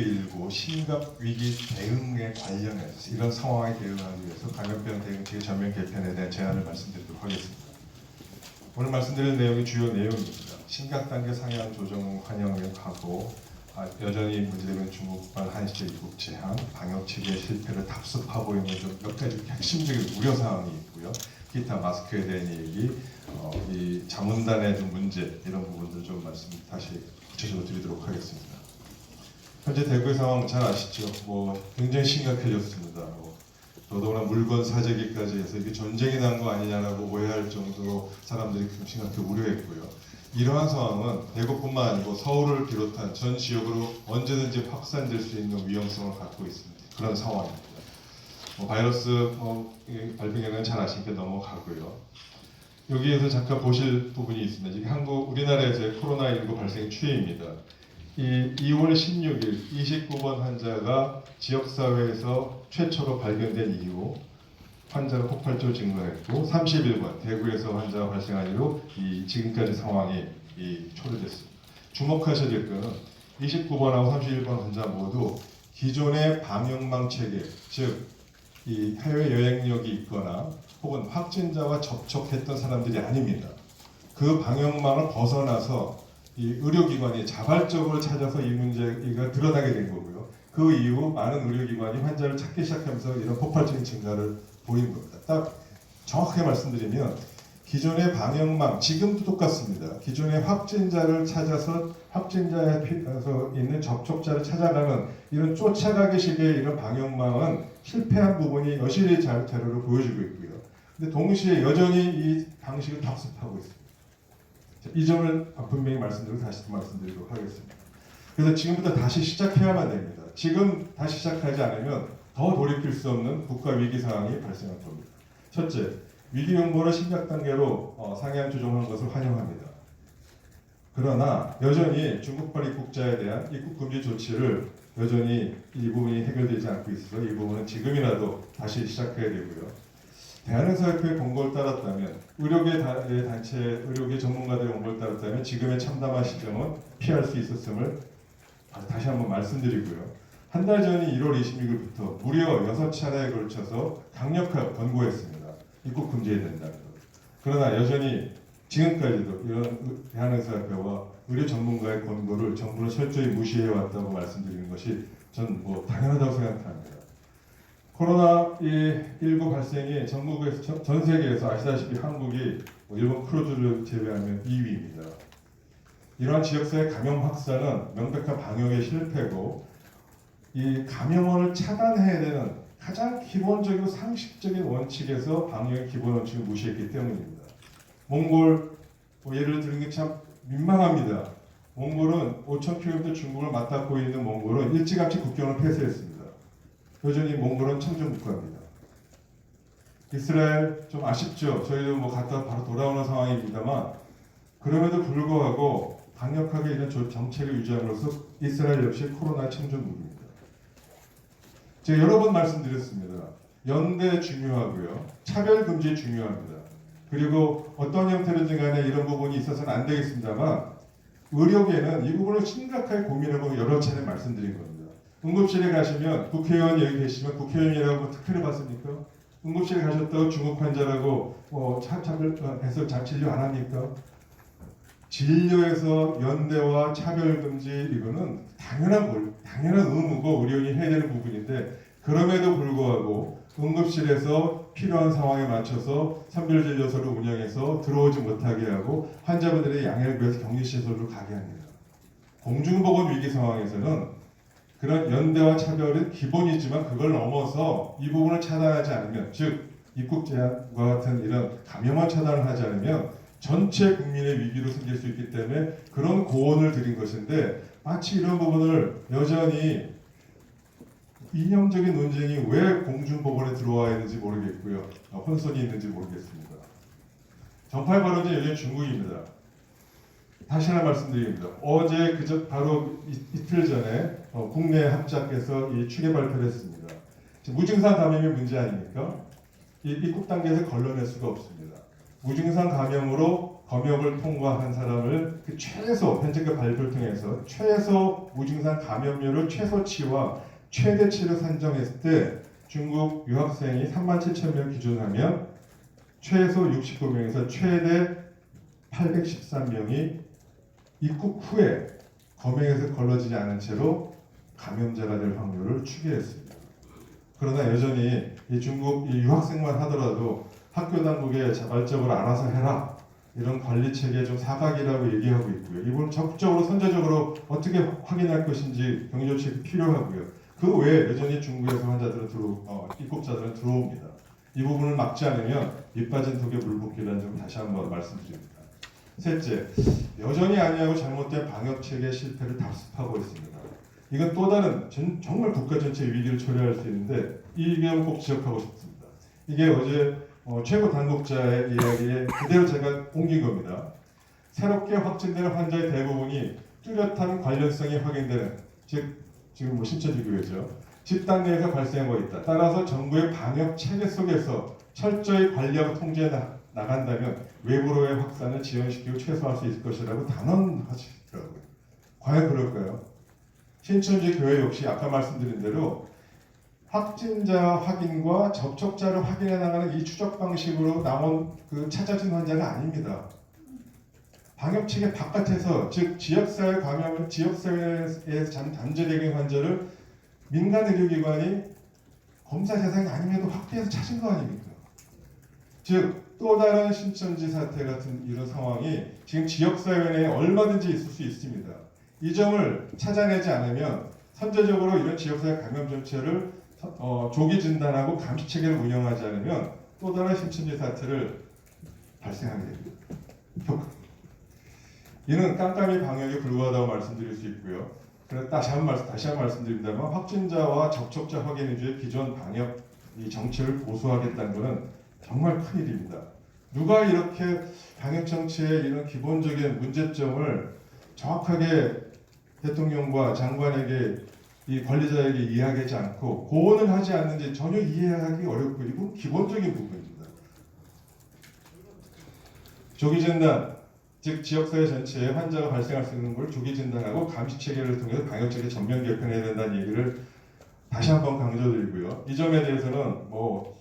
일부 심각 위기 대응에 관련해서 이런 상황에 대응하기 위해서 감염병 대응체계 전면 개편에 대한 제안을 말씀드리도록 하겠습니다. 오늘 말씀드릴 내용이 주요 내용입니다. 심각 단계 상향 조정 환영을 하고 여전히 문제되는 중국발 한시적 입국 제한, 방역 체계 실패를 답습하고 있는 몇 가지 핵심적인 우려 사항이 있고요. 기타 마스크에 대한 얘기, 이 자문단의 좀 문제 이런 부분들 좀 말씀 다시 구체적으로 드리도록 하겠습니다. 현재 대구의 상황 잘 아시죠? 굉장히 심각해졌습니다. 더더구나 물건 사재기까지 해서 이게 전쟁이 난 거 아니냐라고 오해할 정도로 사람들이 심각하게 우려했고요. 이러한 상황은 대구뿐만 아니고 서울을 비롯한 전 지역으로 언제든지 확산될 수 있는 위험성을 갖고 있습니다. 그런 상황입니다. 바이러스 발병에는 잘 아시니까 넘어가고요. 여기에서 잠깐 보실 부분이 있습니다. 이게 우리나라에서의 코로나19 발생 추이입니다. 이 2월 16일 29번 환자가 지역사회에서 최초로 발견된 이후 환자가 폭발적으로 증가했고 31번 대구에서 환자가 발생한 이후 지금까지 상황이 초래됐습니다. 주목하셔야 될 것은 29번하고 31번 환자 모두 기존의 방역망 체계, 즉 이 해외 여행력이 있거나 혹은 확진자와 접촉했던 사람들이 아닙니다. 그 방역망을 벗어나서 이 의료기관이 자발적으로 찾아서 이 문제가 드러나게 된 거고요. 그 이후 많은 의료기관이 환자를 찾기 시작하면서 이런 폭발적인 증가를 보이는 겁니다. 딱 정확하게 말씀드리면 기존의 방역망, 지금도 똑같습니다. 기존의 확진자를 찾아서 확진자에 있는 접촉자를 찾아가는 이런 쫓아가기식의 이런 방역망은 실패한 부분이 여실히 자료를 보여주고 있고요. 근데 동시에 여전히 이 방식을 답습하고 있습니다. 이 점을 분명히 말씀드리고 다시 말씀드리도록 하겠습니다. 그래서 지금부터 다시 시작해야만 됩니다. 지금 다시 시작하지 않으면 더 돌이킬 수 없는 국가 위기 상황이 발생할 겁니다. 첫째, 위기 경보를 심각 단계로 상향 조정한 것을 환영합니다. 그러나 여전히 중국발 입국자에 대한 입국 금지 조치를 여전히 이 부분이 해결되지 않고 있어서 이 부분은 지금이라도 다시 시작해야 되고요. 대한의사협회의 권고를 따랐다면, 의료계 단체, 의료계 전문가들의 권고를 따랐다면 지금의 참담한 시점은 피할 수 있었음을 다시 한번 말씀드리고요. 한 달 전인 1월 26일부터 무려 6차례에 걸쳐서 강력하게 권고했습니다. 입국 금지해야 된다는 것. 그러나 여전히 지금까지도 이런 대한의사협회와 의료 전문가의 권고를 정부는 철저히 무시해왔다고 말씀드리는 것이 전 당연하다고 생각합니다. 코로나19 발생이 전국에서 전 세계에서 아시다시피 한국이 일본 크루즈를 제외하면 2위입니다. 이러한 지역사회 감염 확산은 명백한 방역의 실패고 이 감염원을 차단해야 되는 가장 기본적이고 상식적인 원칙에서 방역의 기본 원칙을 무시했기 때문입니다. 몽골 예를 들는 게 참 민망합니다. 몽골은 5,000km 중국을 맞닿고 있는 몽골은 일찌감치 국경을 폐쇄했습니다. 여전히 몽골은 청정국가입니다. 이스라엘 좀 아쉽죠. 저희도 갔다 바로 돌아오는 상황입니다만 그럼에도 불구하고 강력하게 이런 정책을 유지함으로써 이스라엘 역시 코로나 청정국입니다. 제가 여러 번 말씀드렸습니다. 연대 중요하고요. 차별금지 중요합니다. 그리고 어떤 형태로든 간에 이런 부분이 있어서는 안 되겠습니다만 의료계는 이 부분을 심각하게 고민하고 여러 차례 말씀드린 겁니다. 응급실에 가시면 국회의원 여기 계시면 국회의원이라고 특혜를 받습니까? 응급실에 가셨다고 중국 환자라고 차별해서 진료 안 합니까? 진료에서 연대와 차별금지 이거는 당연한 의무고 의료인이 해야 되는 부분인데 그럼에도 불구하고 응급실에서 필요한 상황에 맞춰서 선별진료소를 운영해서 들어오지 못하게 하고 환자분들의 양해를 위해서 격리시설로 가게 합니다. 공중보건 위기 상황에서는 그런 연대와 차별은 기본이지만 그걸 넘어서 이 부분을 차단하지 않으면 즉 입국 제한과 같은 이런 감염원 차단을 하지 않으면 전체 국민의 위기로 생길 수 있기 때문에 그런 고언을 드린 것인데 마치 이런 부분을 여전히 이념적인 논쟁이 왜 공중보건에 들어와 있는지 모르겠고요. 혼선이 있는지 모르겠습니다. 전파의 발언은 여전히 중국입니다. 다시 하나 말씀드립니다. 어제 바로 이틀 전에 국내 합작에서 이 추계 발표를 했습니다. 무증상 감염이 문제 아닙니까? 이 입국 단계에서 걸러낼 수가 없습니다. 무증상 감염으로 검역을 통과한 사람을 그 최소 현재껏 발표를 통해서 최소 무증상 감염률을 최소치와 최대치로 산정했을 때 중국 유학생이 37,000명 기준하면 최소 69명에서 최대 813명이 입국 후에 검역에서 걸러지지 않은 채로 감염자가 될 확률을 추계했습니다. 그러나 여전히 이 중국 이 유학생만 하더라도 학교 당국에 자발적으로 알아서 해라 이런 관리 체계에 좀 사각이라고 얘기하고 있고요. 이걸 적극적으로 선제적으로 어떻게 확인할 것인지 경조치가 필요하고요. 그 외에 여전히 중국에서 환자들은 입국자들은 들어옵니다. 이 부분을 막지 않으면 밑 빠진 독에 물 붓기라는 점 다시 한번 말씀드립니다. 셋째, 여전히 아니하고 잘못된 방역 체계 실패를 답습하고 있습니다. 이건 또 다른 정말 국가 전체의 위기를 초래할 수 있는데 이 점을 꼭 지적하고 싶습니다. 이게 어제 최고 당국자의 이야기에 그대로 제가 옮긴 겁니다. 새롭게 확진되는 환자의 대부분이 뚜렷한 관련성이 확인되는, 즉 지금 신천지교회죠. 집단 내에서 발생한 거 있다. 따라서 정부의 방역 체계 속에서 철저히 관리하고 통제해 나간다면 외부로의 확산을 지연시키고 최소화할 수 있을 것이라고 단언하시더라고요. 과연 그럴까요? 신천지 교회 역시 아까 말씀드린 대로 확진자 확인과 접촉자를 확인해 나가는 이 추적 방식으로 나온 그 찾아진 환자가 아닙니다. 방역 체계 바깥에서, 즉 지역사회 감염을 지역사회에서 단절된 환자를 민간 의료기관이 검사 대상이 아님에도 확대해서 찾은 거 아닙니까? 즉 또 다른 신천지 사태 같은 이런 상황이 지금 지역사회 내에 얼마든지 있을 수 있습니다. 이 점을 찾아내지 않으면 선제적으로 이런 지역사회 감염 정체를 조기 진단하고 감시 체계를 운영하지 않으면 또 다른 신천지 사태를 발생하게 됩니다. 이는 깜깜이 방역에 불과하다고 말씀드릴 수 있고요. 그래서 다시 한 말씀드립니다만 확진자와 접촉자 확인 위주의 기존 방역 이 정책을 고수하겠다는 것은 정말 큰일입니다. 누가 이렇게 방역 정치의 이런 기본적인 문제점을 정확하게 대통령과 장관에게 이 관리자에게 이해하지 않고 고언을 하지 않는지 전혀 이해하기 어렵고 이건 기본적인 부분입니다. 조기 진단, 즉 지역사회 전체에 환자가 발생할 수 있는 걸 조기 진단하고 감시 체계를 통해서 방역 체계 전면 개편해야 된다는 얘기를 다시 한번 강조드리고요. 이 점에 대해서는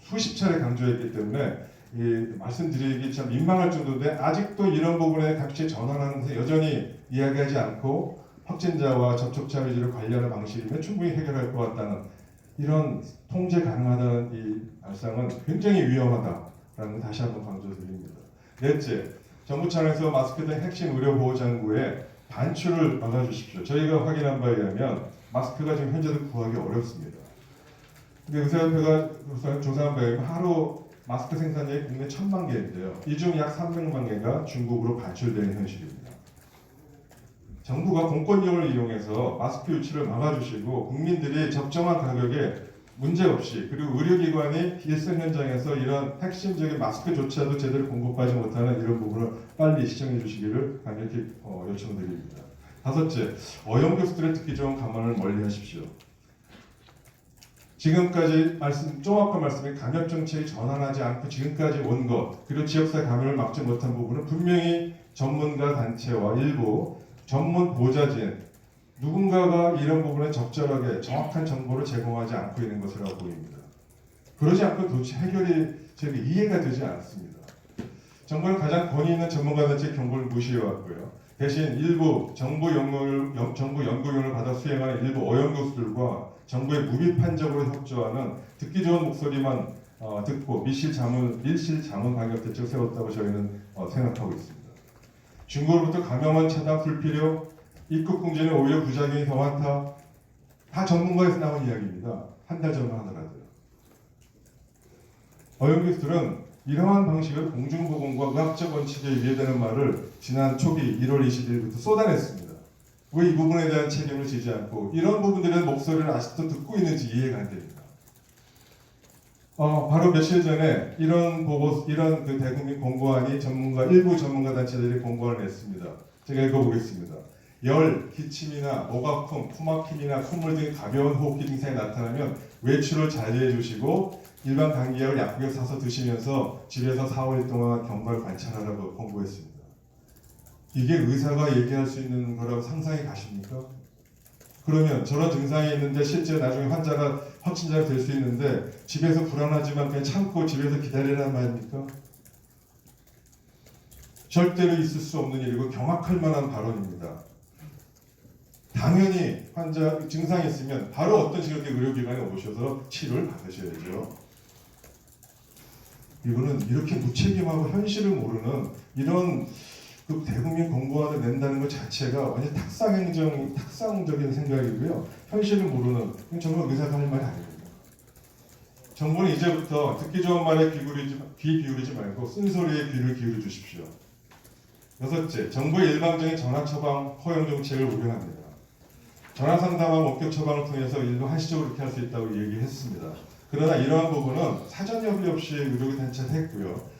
수십 차례 강조했기 때문에 말씀드리기 참 민망할 정도인데 아직도 이런 부분에 감시 전환하는 것에 여전히 이야기하지 않고 확진자와 접촉자 위주로 관리하는 방식이면 충분히 해결할 것 같다는 이런 통제 가능하다는 이 발상은 굉장히 위험하다라는 걸 다시 한번 강조드립니다. 넷째, 정부 차원에서 마스크 등 핵심 의료 보호 장구의 반출을 막아주십시오. 저희가 확인한 바에 의하면 마스크가 지금 현재도 구하기 어렵습니다. 근데 의사협회가 조사한 바에 의하면 하루 마스크 생산량이 국내 1,000만 개인데요. 이 중 약 300만 개가 중국으로 반출되는 현실입니다. 정부가 공권력을 이용해서 마스크 유치를 막아주시고 국민들이 적정한 가격에 문제없이, 그리고 의료기관이 일선 현장에서 이런 핵심적인 마스크조차도 제대로 공급하지 못하는 이런 부분을 빨리 시정해 주시기를 강력히 요청드립니다. 다섯째, 어영 교수들의 듣기 좋은 감언을 멀리 하십시오. 지금까지 좀 아까 말씀인 감염 정책이 전환하지 않고 지금까지 온 것, 그리고 지역사회 감염을 막지 못한 부분은 분명히 전문가 단체와 일부 전문 보좌진 누군가가 이런 부분에 적절하게 정확한 정보를 제공하지 않고 있는 것이라고 보입니다. 그러지 않고 도대체 해결이 저희가 이해가 되지 않습니다. 정부는 가장 권위 있는 전문가단체 경고를 무시해왔고요. 대신 일부 정부 연구용을 받아 수행하는 일부 어영 교수들과 정부의 무비판적으로 협조하는 듣기 좋은 목소리만 듣고 밀실 자문 방역 대책을 세웠다고 저희는 생각하고 있습니다. 중국으로부터 감염원 차단 불필요, 입국 금지는 오히려 부작용이 더 많다. 다 전문가에서 나온 이야기입니다. 한 달 전만 하더라도요. 어영 교수들은 이러한 방식을 공중보건과 의학적 원칙에 위배되는 말을 지난 초기 1월 20일부터 쏟아냈습니다. 왜 이 부분에 대한 책임을 지지 않고 이런 부분들에 대한 목소리를 아직도 듣고 있는지 이해가 안 됩니다. 바로 며칠 전에 이런 그 대국민 공고안이 일부 전문가 단체들이 공고안을 냈습니다. 제가 읽어보겠습니다. 열, 기침이나 목 아픔, 코막힘이나 콧물 등 가벼운 호흡기 증상이 나타나면 외출을 자제해 주시고 일반 감기약을 약국에서 사서 드시면서 집에서 4, 5일 동안 경과를 관찰하라고 공고했습니다. 이게 의사가 얘기할 수 있는 거라고 상상이 가십니까? 그러면 저런 증상이 있는데 실제 나중에 환자가 확진자가 될 수 있는데 집에서 불안하지만 그냥 참고 집에서 기다리란 말입니까? 절대로 있을 수 없는 일이고 경악할 만한 발언입니다. 당연히 환자 증상이 있으면 바로 어떤 식으로 의료기관에 오셔서 치료를 받으셔야죠. 이거는 이렇게 무책임하고 현실을 모르는 이런 그 대국민 공보안을 낸다는 것 자체가 완전 탁상적인 생각이고요. 현실을 모르는 정말 의사가 할 말이 아닙니다. 정부는 이제부터 듣기 좋은 말에 귀 기울이지 말고 쓴소리에 귀를 기울여 주십시오. 여섯째, 정부의 일방적인 전화 처방 허용 정책을 우려합니다. 전화 상담과 목격 처방을 통해서 일부 한시적으로 이렇게 할 수 있다고 얘기했습니다. 그러나 이러한 부분은 사전 협의 없이 의료기 단체를 했고요.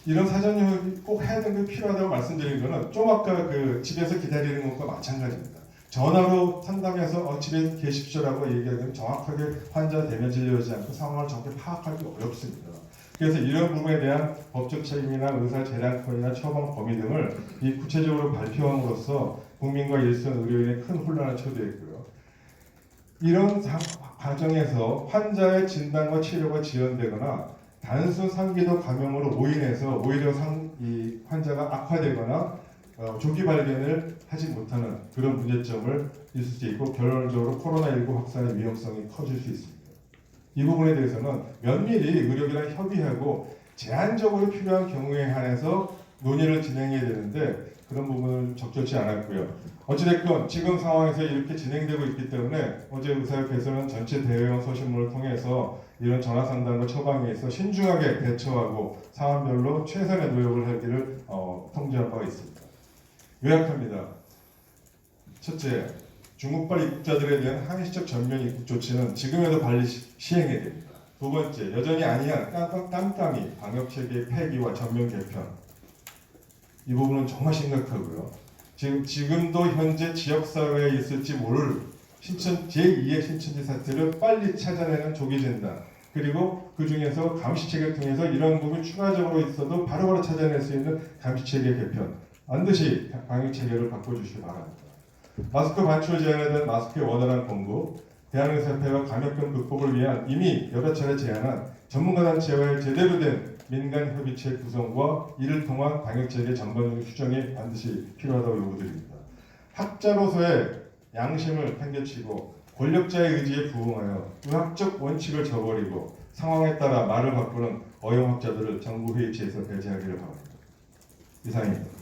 이런 사전 협의 꼭 해야 되는 게 필요하다고 말씀드린 거는 좀 아까 그 집에서 기다리는 것과 마찬가지입니다. 전화로 상담해서 집에 계십시오라고 얘기하면 정확하게 환자 대면 진료하지 않고 상황을 정확히 파악하기 어렵습니다. 그래서 이런 부분에 대한 법적 책임이나 의사 재량권이나 처방 범위 등을 이 구체적으로 발표함으로써 국민과 일선 의료인의 큰 혼란을 초래했고요. 이런 과정에서 환자의 진단과 치료가 지연되거나 단순 상기도 감염으로 오인해서 오히려 이 환자가 악화되거나 조기 발견을 하지 못하는 그런 문제점을 있을 수 있고 결론적으로 코로나19 확산의 위험성이 커질 수 있습니다. 이 부분에 대해서는 면밀히 의료기관 협의하고 제한적으로 필요한 경우에 한해서 논의를 진행해야 되는데 그런 부분은 적절치 않았고요. 어찌됐건 지금 상황에서 이렇게 진행되고 있기 때문에 어제 의사협회에서는 전체 대외원 서신문을 통해서 이런 전화 상담과 처방에 있어 신중하게 대처하고 상황별로 최선의 노력을 하기를 통지한 바가 있습니다. 요약합니다. 첫째, 중국발 입국자들에 대한 한시적 전면 입국 조치는 지금에도 빨리 시행해야 됩니다. 두 번째, 여전히 아니한 깜깜이 방역체계 폐기와 전면 개편. 이 부분은 정말 심각하고요. 지금도 현재 지역사회에 있을지 모를 제2의 신천지 사태를 빨리 찾아내는 조기 진단, 그리고 그 중에서 감시체계를 통해서 이런 부분이 추가적으로 있어도 바로바로 찾아낼 수 있는 감시체계 개편, 반드시 방역체계를 바꿔주시기 바랍니다. 마스크 반출 제한에 대한 마스크의 원활한 공급, 대한의사협회와 감염병 극복을 위한 이미 여러 차례 제안한 전문가단체와의 제대로 된 민간협의체 구성과 이를 통한 방역체계 전반적인 수정이 반드시 필요하다고 요구드립니다. 학자로서의 양심을 판결치고 권력자의 의지에 부응하여 의학적 원칙을 저버리고 상황에 따라 말을 바꾸는 어용학자들을 정부 회의체에서 배제하기를 바랍니다. 이상입니다.